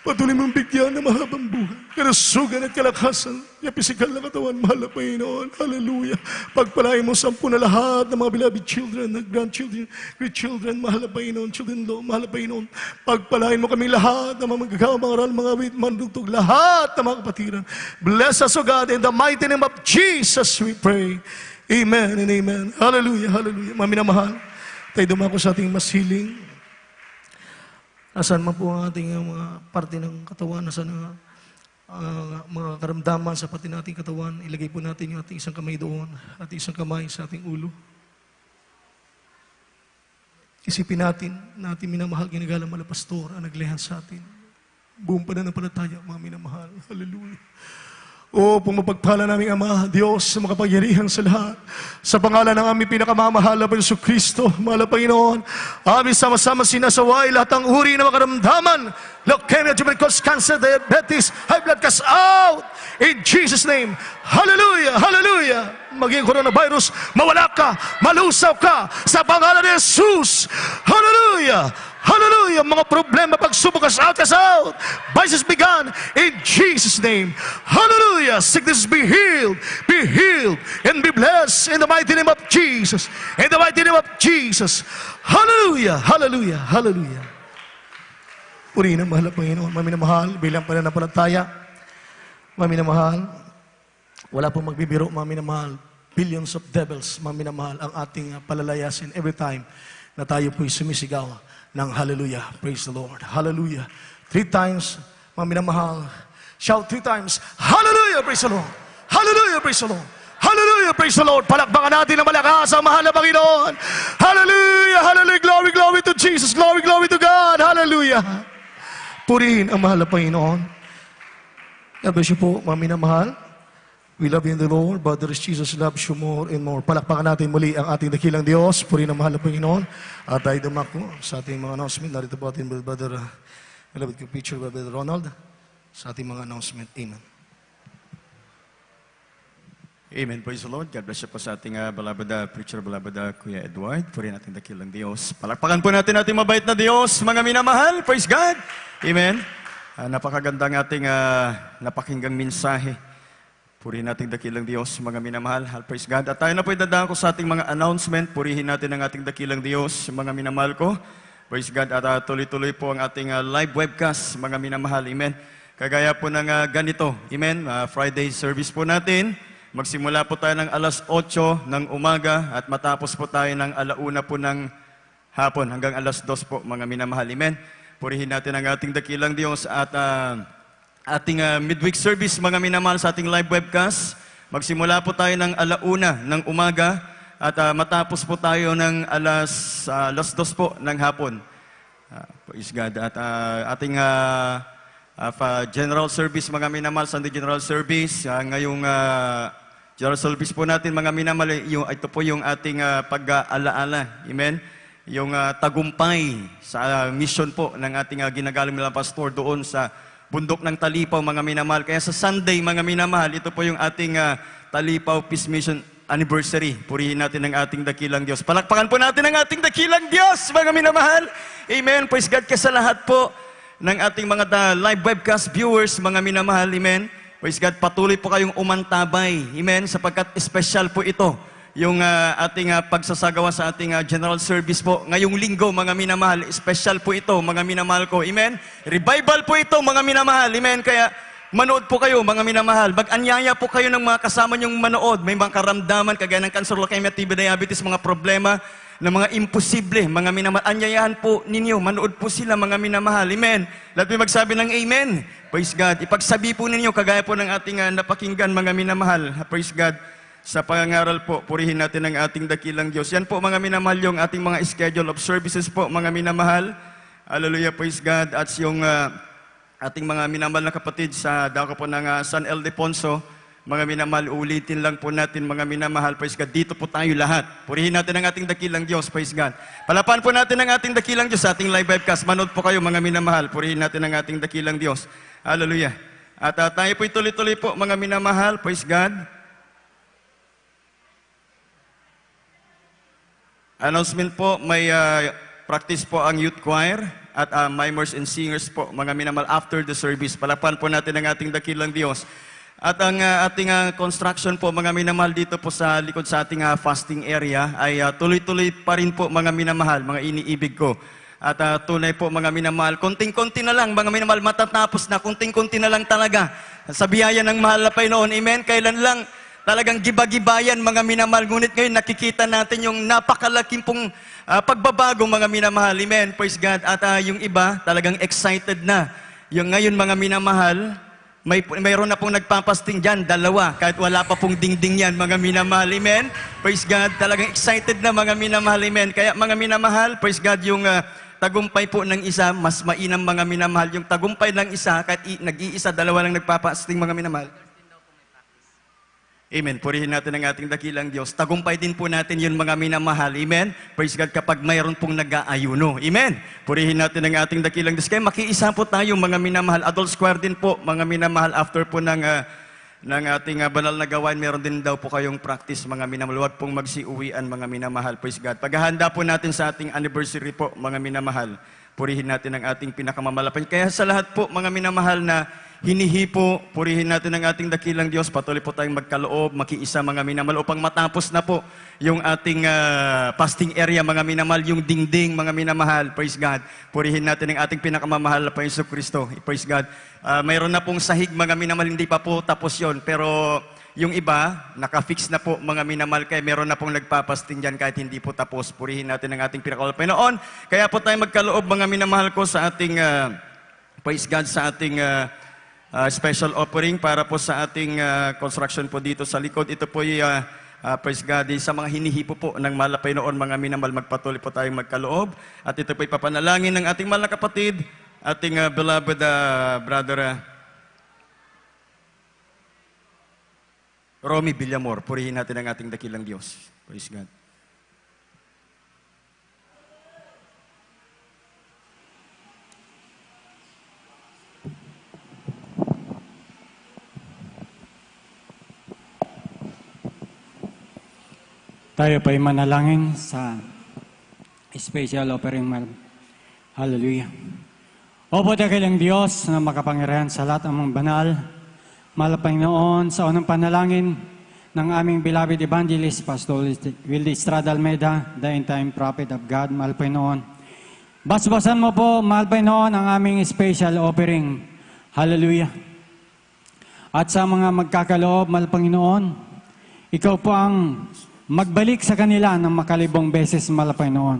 Patuloy mong bigyan ng mahabang buhay, kalusugan at kalakasan, yung pisikal na katawan, mahal na Panginoon. Hallelujah. Pagpalain mo 10 na lahat ng mga beloved children, grandchildren, great children, mahal na Panginoon, children-in-law, mahal na Panginoon. Pagpalain mo kami lahat ng mga magagawa, mga aral, mga wit, mandugtog, lahat ng mga kapatiran. Bless us, O God, in the mighty name of Jesus we pray. Amen and amen. Hallelujah, hallelujah. Mga minamahal, tayo dumako sa ating masiling. Nasaan man po ang ating mga parte ng katawan, nasaan ang mga karamdaman sa pati nating katawan, ilagay po natin yung ating isang kamay doon at isang kamay sa ating ulo. Isipin natin na ating minamahal, ginagalang malapastor ang naglehan sa atin. Buong pananampalataya, mga minamahal. Hallelujah. O pumapagpala naming Ama, Diyos, sa makapangyarihan sa lahat. Sa pangalan ng aming pinakamamahal na Jesucristo, mahal na Panginoon, aming sama-sama sinasaway lahat ng uri ng mga karamdaman, leukemia, tuberculosis, cancer, diabetes, high blood, cast out in Jesus' name. Hallelujah, hallelujah. Maging coronavirus, mawala ka, malusaw ka sa pangalan ni Jesus. Hallelujah. Hallelujah! Mga problema, pagsubok, cast out. Vices begun in Jesus' name. Hallelujah! Sickness be healed, and be blessed in the mighty name of Jesus. In the mighty name of Jesus. Hallelujah! Hallelujah! Hallelujah! Purihin ang mahal na Panginoon, maminamahal, bilang pananampalataya. Maminamahal, wala pong magbibiro, maminamahal. Billions of devils, maminamahal, ang ating palalayasin every time na tayo po'y sumisigaw ng hallelujah. Praise the Lord. Hallelujah. 3 times, mga minamahal. Shout 3 times. Hallelujah. Praise the Lord. Hallelujah. Praise the Lord. Hallelujah. Hallelujah! Praise the Lord! Palakpakan natin ng malakas ang mahal na Panginoon. Hallelujah! Hallelujah! Glory, glory to Jesus! Glory, glory to God! Hallelujah! Purihin ang mahal na Panginoon. God bless you po, mga minamahal. We love you in the Lord, but there is Jesus loves you more and more. Palakpakan natin muli ang ating dakilang Diyos. Purihin ang mahal na Panginoon. At tayo dumako sa ating mga announcement. Narito po ating Brother, beloved picture by Brother Ronald. Sa ating mga announcement. Amen. Amen. Praise the Lord. God bless you po sa ating beloved preacher, beloved Kuya Edward. Purihin natin dakilang Diyos. Palakpakan po natin ating mabait na Diyos, mga minamahal. Praise God. Amen. Napakagandang ating napakinggang mensahe. Purihin natin dakilang Diyos, mga minamahal. Praise God. At tayo na po idadako sa ating mga announcement. Purihin natin ang ating dakilang Diyos, mga minamahal ko. Praise God. At tuloy-tuloy po ang ating live webcast, mga minamahal. Amen. Kagaya po ng ganito. Amen. Friday service po natin. Magsimula po tayo ng alas 8 ng umaga at matapos po tayo ng 1:00 po ng hapon hanggang alas 2 po, mga minamahal. Amen. Purihin natin ang ating dakilang Diyos at ating midweek service, mga minamahal, sa ating live webcast. Magsimula po tayo ng 1:00 ng umaga at matapos po tayo ng alas 2 po ng hapon. Praise God. At ating general service, mga minamahal, Sunday general service. Ngayong general service po natin, mga minamahal, ito po yung ating pag-aalaala. Amen. Yung tagumpay sa mission po ng ating ginagalang nilang pastor doon sa bundok ng Talipaw, mga minamahal. Kaya sa Sunday, mga minamahal, ito po yung ating Talipaw Peace Mission Anniversary. Purihin natin ang ating dakilang Diyos. Palakpakan po natin ang ating dakilang Diyos, mga minamahal. Amen. Praise God ka sa lahat po ng ating mga live webcast viewers, mga minamahal. Amen. Praise God, patuloy po kayong umantabay. Amen. Sapagkat special po ito, yung ating pagsasagawa sa ating general service po. Ngayong linggo, mga minamahal, special po ito, mga minamahal ko. Amen. Revival po ito, mga minamahal. Amen. Kaya manood po kayo, mga minamahal. Mag-anyaya po kayo ng mga kasama niyong manood. May mga karamdaman, kagaya ng cancer, leukemia, TB, diabetes, mga problema na mga imposible, mga minamahal. Anyayahan po ninyo, manood po sila, mga minamahal. Amen. Lahat may magsabi ng amen. Praise God. Ipagsabi po ninyo, kagaya po ng ating napakinggan, mga minamahal. Praise God. Sa pangangaral po, purihin natin ang ating dakilang Diyos. Yan po, mga minamahal, yung ating mga schedule of services po, mga minamahal. Hallelujah, praise God. At yung ating mga minamahal na kapatid sa dako po ng San Ildefonso, mga minamahal, ulitin lang po natin, mga minamahal, praise God. Dito po tayo lahat. Purihin natin ang ating dakilang Diyos, praise God. Palapan po natin ang ating dakilang Diyos sa ating live webcast. Manood po kayo, mga minamahal. Purihin natin ang ating dakilang Diyos. Hallelujah. At tayo po tuloy-tuloy po, mga minamahal, praise God. Announcement po, may practice po ang youth choir at mimers and singers po, mga minamahal, after the service. Palapan po natin ang ating dakilang Diyos. At ang ating construction po, mga minamahal, dito po sa likod sa ating fasting area ay tuloy-tuloy pa rin po, mga minamahal, mga iniibig ko. At tunay po, mga minamahal, konting-konti na lang, mga minamahal, matatapos na, konting-konti na lang talaga. Sa biyaya ng mahal na Panginoon, amen, kailan lang talagang giba-gibayan, mga minamahal. Ngunit ngayon nakikita natin yung napakalaking pong pagbabago, mga minamahal. Amen. Praise God. At yung iba talagang excited na. Yung ngayon, mga minamahal, mayroon na pong nagpapasting dyan, 2. Kahit wala pa pong dingding yan, mga minamahal. Amen. Praise God. Talagang excited na, mga minamahal. Amen. Kaya, mga minamahal, praise God, yung tagumpay po ng isa, mas mainam, mga minamahal. Yung tagumpay ng isa, kahit nag-iisa, 2 lang nagpapasting, mga minamahal. Amen. Purihin natin ang ating dakilang Diyos. Tagumpay din po natin yun, mga minamahal. Amen. Praise God, kapag mayroon pong nag-aayuno. Amen. Purihin natin ang ating dakilang Diyos. Kaya makiisa po tayo, mga minamahal. Adult Square din po, mga minamahal. After po ng ating banal na gawain, meron din daw po kayong practice, mga minamahal. Huwag pong magsiuwian, mga minamahal. Praise God. Paghahanda po natin sa ating anniversary po, mga minamahal. Purihin natin ang ating pinakamamalapit. Kaya sa lahat po, mga minamahal, na hinihipo, purihin natin ang ating dakilang Diyos. Patuloy po tayong magkaloob, makiisa, mga minamahal, upang matapos na po yung ating fasting area, mga minamahal, yung dingding, mga minamahal. Praise God. Purihin natin ang ating pinakamamahal na Panginoon Kristo. Praise God. Mayroon na pong sahig, mga minamahal, hindi pa po tapos yon. Pero yung iba, nakafix na po, mga minamahal, kaya meron na pong nagpapasting dyan kahit hindi po tapos. Purihin natin ang ating pinakamamahal Panginoon. Kaya po tayo magkaloob, mga minamahal ko, sa ating, praise God, sa ating special offering para po sa ating construction po dito sa likod. Ito po yung praise God, sa mga hinihipo po ng mahal na Panginoon, mga minamahal, magpatuloy po tayong magkaloob. At ito po ipapanalangin ng ating mahal na kapatid, ating beloved brother Romy Villamor. Purihin natin ang ating dakilang Diyos. Praise God. Tayo pa'y manalangin sa special offering. Hallelujah. Opo, dakilang Diyos na makapangyarihan sa lahat ng mga banal, mahal na Panginoon, sa unang panalangin ng aming beloved evangelist, Pastor Willie Estrada Almeida, the end-time prophet of God, mahal Panginoon. Basbasan mo po, mahal Panginoon, ang aming special offering. Hallelujah. At sa mga magkakaloob, mahal Panginoon, ikaw po ang magbalik sa kanila ng makalibong beses, mahal Panginoon.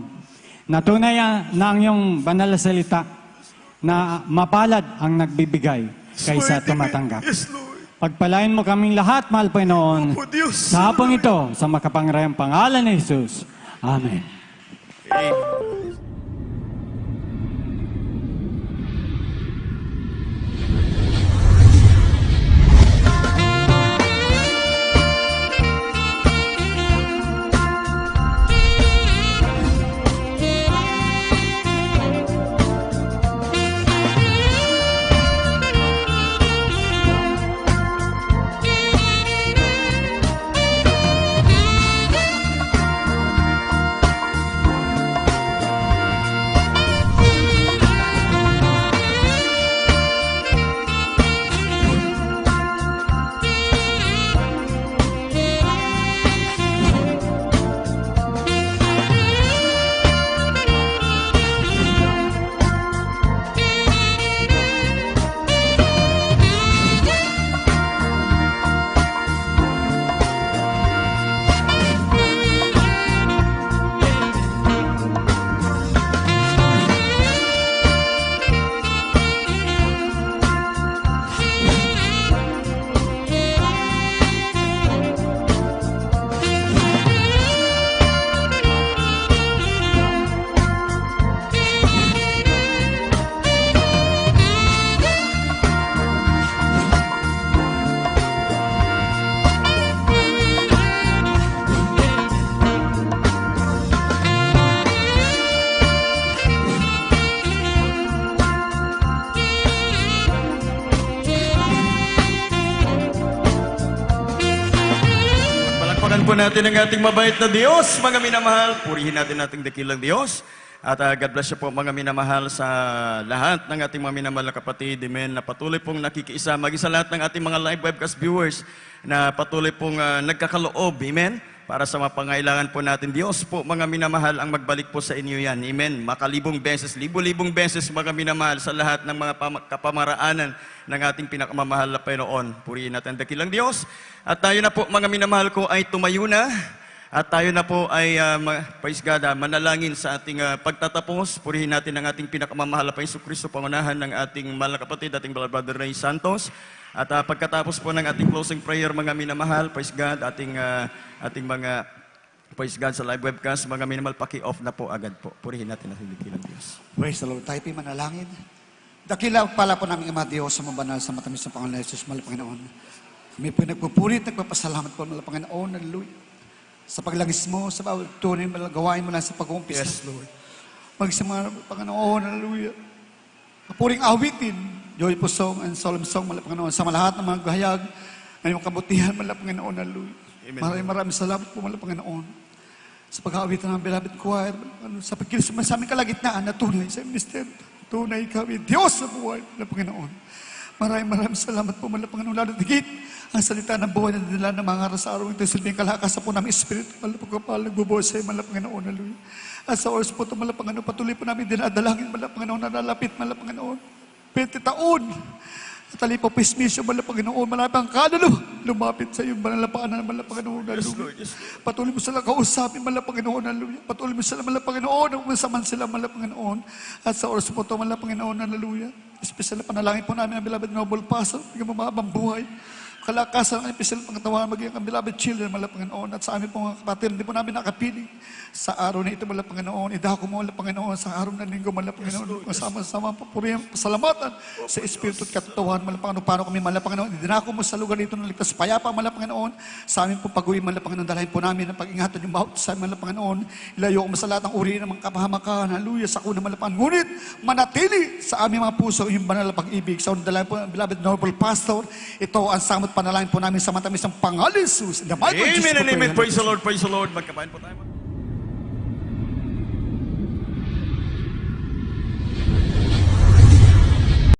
Natunay na ang iyong banal na salita na mapalad ang nagbibigay kaysa tumatanggap. Pagpalain mo kaming lahat, mahal Panginoon, sa hapong ito, sa makapangyarihang pangalan ni Jesus. Amen. Palakpakan po natin ang ating mabait na Diyos, mga minamahal. Purihin natin ating dakilang Diyos. At God bless you po, mga minamahal, sa lahat ng ating mga minamahal na kapatid, amen, na patuloy pong nakikiisa, maging sa lahat ng ating mga live webcast viewers na patuloy pong nagkakaloob, amen, para sa mga pangailangan po natin. Diyos po, mga minamahal, ang magbalik po sa inyo yan, amen. Makalibong beses, libo-libong beses, mga minamahal, sa lahat ng mga kapamaraanan ng ating pinakamamahal na Panginoon. Purihin natin ang dakilang Diyos. At tayo na po, mga minamahal ko, ay tumayo na. At tayo na po ay, praise God, manalangin sa ating pagtatapos. Purihin natin ang ating pinakamamahal na Jesucristo, pangunahan ng ating mahal na kapatid, ating Brother Ray Santos. At pagkatapos po ng ating closing prayer, mga minamahal, praise God, ating mga, praise God, sa live webcast, mga minamahal, paki-off na po agad po. Purihin natin ang dakilang Diyos. Praise the Lord. Tayo po'y manalangin. Dakila pala po namin Ama Diyos sa mabanal sa matamis ng Panginoon Jesus, mahal na Panginoon. Kami po'y nagpupulit, nagpapasalamat po, mahal na Panginoon. Hallelujah. Sa paglangis mo, sa bawat tunay mo, gawain mo na sa pag-uumpisa. Yes, Lord. Magsimula, Panginoon, hallelujah. Kapuring awitin, joyful song and solemn song, mahal na Panginoon, sa lahat ng mga gahayag, ng iyong kabutihan, mahal na Panginoon, hallelujah. Maraming salamat po, mahal na Panginoon. Sa pag-aawit ng beloved choir, sa pagkilos sa aming kalagitnaan na tunay sa ministeryo. Tunay kami, Diyos sa buhay, mahal na Panginoon. Maraming salamat po, mahal na Panginoon. Lalo higit ang salita ng buhay na dinala ng mga sa araw ito, silbing kalakasan po namin Espiritu, mahal na pagkapal, nagbubuhay sa iyo, mahal na Panginoon. Hallelujah. At sa oras po ito, mahal na Panginoon, patuloy po namin dinadalangin, mahal na Panginoon, na nalapit, mahal na Panginoon. 20 taon. At tali po, pismisyo, mahal na Panginoon, malapit ang kalalo, lumapit sa iyo, mahal na paanan, mahal na Panginoon. Hallelujah. Patuloy mo sila kausapin, mahal na Panginoon. Hallelujah. Patuloy mo sila, mahal na Panginoon, ang masaman sila, mahal na Panginoon. At sa oras po ito, mahal na Panginoon. Hallelujah. Espesyal na panalangin po namin ang beloved noble pastor, bigyan mo mahabang buhay. kalakasan ng episel pangatawan, maging ang beloved children, mala Panginoon, at sa amin po mga kapatid, hindi po namin nakapiling sa araw na ito, mala Panginoon, idako mo, mala Panginoon, sa araw ng linggo, mala Panginoon, kasama-sama papurihan, pasalamatan sa Espiritu at katotohanan, mala Panginoon, paano kami, mala Panginoon, idinako mo sa lugar nito ng ligtas payapa, mala Panginoon, sa amin po pag-uwi, mala Panginoon, dalahin po namin ang pag-ingatan yung bawat sa mala Panginoon, ilayo ko sa lahat ng uri ng mga kapahamakan, hallelujah, sa kuna, mala Panginoon, ngunit, manatili sa aming mga puso yung banal na pag-ibig, sa dalahin po, beloved noble pastor, ito ang samot panalangin po namin sa matamis ng pangalan ni Jesus. In the mighty name of Jesus, Amen and amen. Praise the Lord, praise the Lord. Magkabayan po tayo.